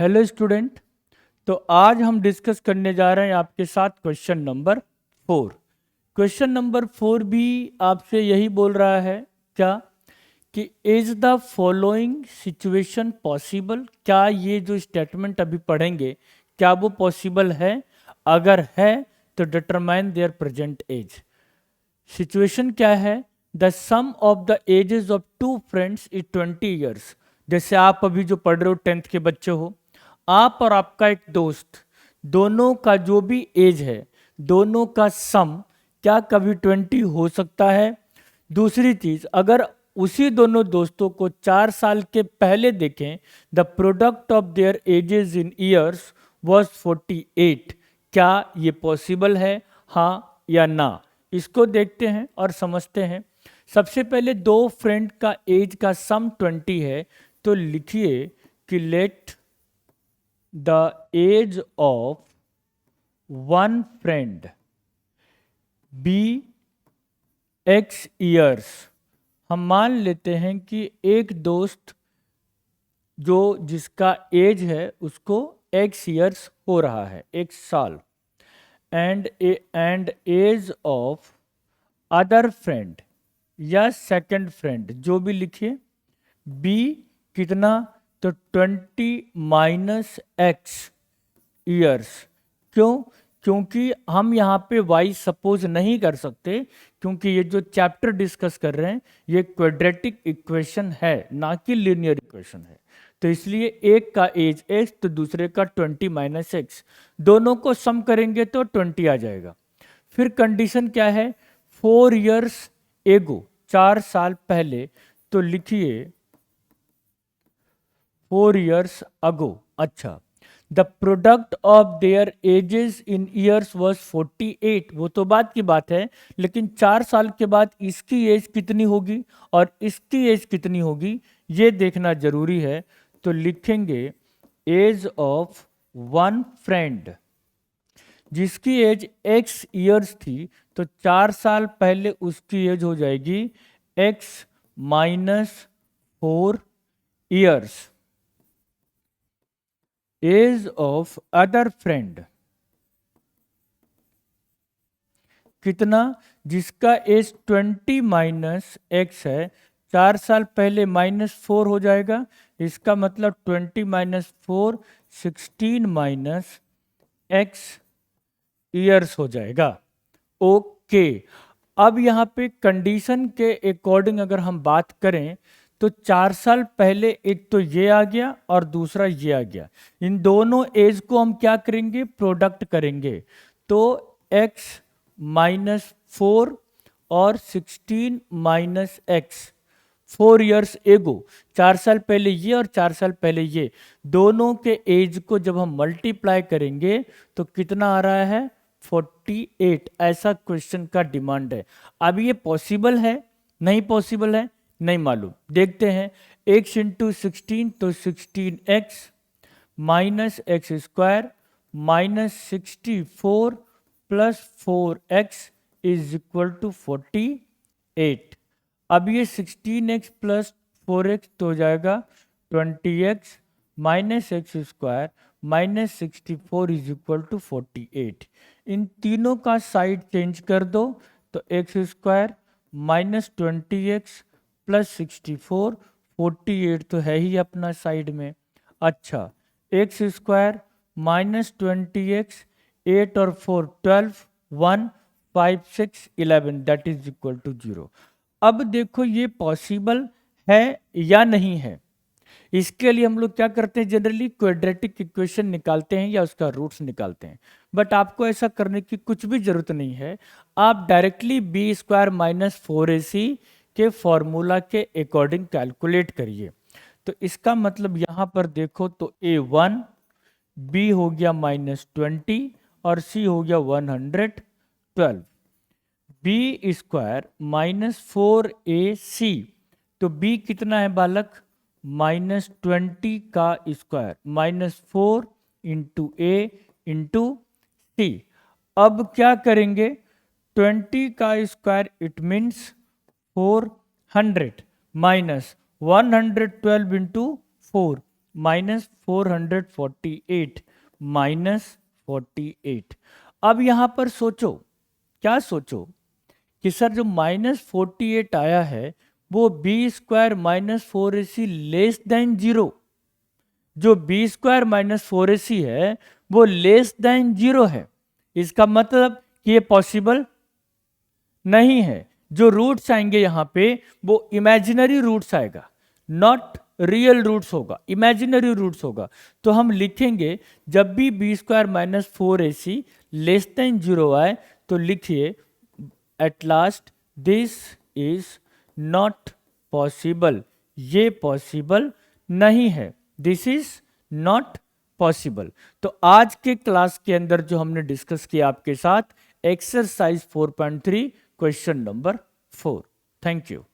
Hello student. तो आज हम डिस्कस करने जा रहे हैं आपके साथ क्वेश्चन नंबर 4। क्वेश्चन नंबर 4 भी आपसे यही बोल रहा है क्या कि is the following situation possible. क्या ये जो स्टेटमेंट अभी पढ़ेंगे क्या वो पॉसिबल है? अगर है तो determine their present age. Situation क्या है? The sum of the ages of two friends is 20 years. जैसे आप अभी जो पढ़ रहे हो 10th के बच्चे हो, आप और आपका एक दोस्त, दोनों का जो भी एज है दोनों का सम क्या कभी 20 हो सकता है? दूसरी चीज, अगर उसी दोनों दोस्तों को 4 साल के पहले देखें, the product of their edges in years was 48। क्या ये पॉसिबल है, हाँ या ना? इसको देखते हैं और समझते हैं। सबसे पहले दो फ्रेंड का एज का सम 20 है, तो लिखिए कि let the age of one friend be X years. हम मान लेते हैं कि एक दोस्त जो जिसका एज है उसको एक्स ईयर्स हो रहा है, एक साल। And age of other friend या सेकंड फ्रेंड जो भी लिखिए, बी कितना, तो 20 - x ईयर्स। क्यों? क्योंकि हम यहाँ पे y सपोज नहीं कर सकते, क्योंकि ये जो चैप्टर डिस्कस कर रहे हैं ये क्वाड्रेटिक इक्वेशन है, ना कि लीनियर इक्वेशन है। तो इसलिए एक का एज x तो दूसरे का 20 - x, दोनों को सम करेंगे तो 20 आ जाएगा। फिर कंडीशन क्या है? 4 ईयर्स एगो, 4 साल पहले, तो लिखिए 4 ईयर्स अगो। अच्छा, the product of their edges in years was 48। वो तो बाद की बात है, लेकिन 4 साल के बाद इसकी एज कितनी होगी और इसकी एज कितनी होगी ये देखना जरूरी है। तो लिखेंगे एज ऑफ वन फ्रेंड जिसकी एज x ईयर्स थी, तो 4 साल पहले उसकी एज हो जाएगी x - 4 years. Age of other friend कितना, जिसका एज 20 - x है, 4 साल पहले -4 हो जाएगा, इसका मतलब 20 - 4 16 - x ईयर्स हो जाएगा। ओके, अब यहाँ पे कंडीशन के अकॉर्डिंग अगर हम बात करें तो 4 साल पहले एक तो ये आ गया और दूसरा ये आ गया। इन दोनों एज को हम क्या करेंगे? प्रोडक्ट करेंगे। तो x - 4 और 16 - x, 4 ईयर्स एगो, 4 साल पहले ये और 4 साल पहले ये, दोनों के एज को जब हम मल्टीप्लाई करेंगे तो कितना आ रहा है? 48। ऐसा क्वेश्चन का डिमांड है। अब ये पॉसिबल है नहीं पॉसिबल है नहीं मालूम, देखते हैं। x इंटू 16 तो 16x -x square -64 + 4x is equal to 48। अब ये 16x + 4x तो हो जाएगा 20x -x square -64 is equal to 48। इन तीनों का साइड चेंज कर दो, तो x स्क्वायर -20x + 64, 48 तो है ही अपना साइड में। अच्छा, x स्क्वायर -20x, 8 और 4 12, 1 5 6 11 दैट इज इक्वल टू 0। अब देखो ये पॉसिबल है या नहीं है। इसके लिए हम लोग क्या करते हैं? जनरली क्वाड्रेटिक इक्वेशन निकालते हैं या उसका रूट्स निकालते हैं। बट आपको ऐसा करने की कुछ भी जरूरत नहीं है। आप डायरेक्टली b² - 4ac के फॉर्मूला के अकॉर्डिंग कैलकुलेट करिए। तो इसका मतलब यहाँ पर देखो तो a1, b हो गया -20 और c हो गया 112। बी स्क्वायर -4ac, तो b कितना है बालक? -20 का square, -4 into a into c। अब क्या करेंगे? 20 का square it means 400 -112 into 4, minus 448 minus 48। अब यहां पर सोचो, क्या सोचो कि सर जो माइनस 48 आया है वो B square minus 4ac less than zero, जो बी स्क्वायर माइनस 4ac है वो लेस देन जीरो है। इसका मतलब कि ये पॉसिबल नहीं है। जो रूट्स आएंगे यहां पे वो इमेजिनरी रूट्स आएगा, नॉट रियल रूट्स होगा, इमेजिनरी रूट्स होगा। तो हम लिखेंगे जब भी B square minus 4ac less than zero आए तो लिखिए at last this is not possible, ये पॉसिबल नहीं है, दिस इज नॉट पॉसिबल। तो आज के क्लास के अंदर जो हमने डिस्कस किया आपके साथ exercise 4.3 question number 4। Thank you.